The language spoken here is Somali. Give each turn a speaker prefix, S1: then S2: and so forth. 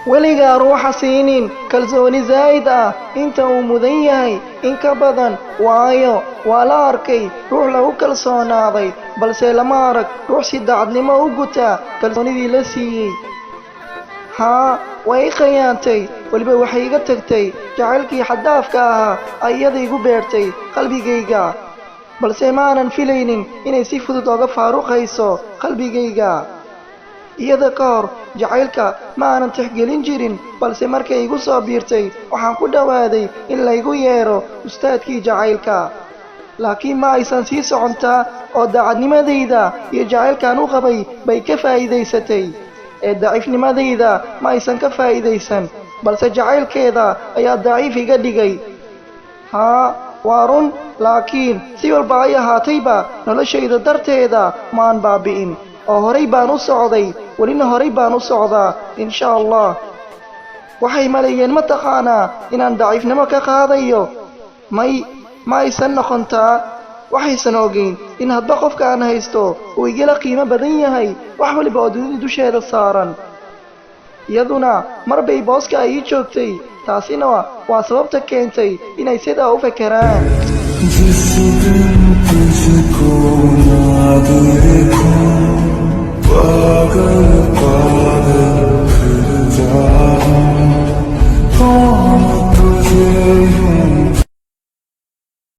S1: weligaa ruuxa siinin kalsooni zaa'id ah inta uu mudan yahay in ka badan, waayo waa la arkay ruux lagu kalsoonaaday balse lama arag ruux si daacadnimo u guta kalsoonidii la siiyey. haa, way i khiyaantay, weliba waxay iga tagtay jacaylkii xaddaafka ahaa ay iyada igu beertay qalbigayga, balse maanan filaynin inay si fudud oga faaruqayso qalbigayga. iyada ka hor jacaylka ma aanan tixgelin jirin, balse markay igu soo biirtay waxaan ku dhowaaday in laygu yeero ustaadkii jacaylka. laakiin ma aysan sii socontaa oo daacadnimadayda iyo jacaylkaan u qabay bay ka faa'iidaysatay, ee daciifnimadayda ma aysan ka faa'iidaysan, balse jacaylkeeda ayaa daciif iga dhigay. haa, waa run, laakiin si walba ay ahaatayba noloshayda darteeda maan baabi'in oo horay baan u socday, welina horay baan u socdaa insha allah. waxay maleeyeen ma taqaanaa inaan daciifnimo ka qaadayo? ma aysan noqontaa. waxaysan ogeyn in hadba qofka aan haysto uu igala qiimo badan yahay wax waliba oo dunida dusheeda saaran. iyaduna mar bay booska ay ii joogtay, taasina waa sababta keentay inay sidaa u fekeraan.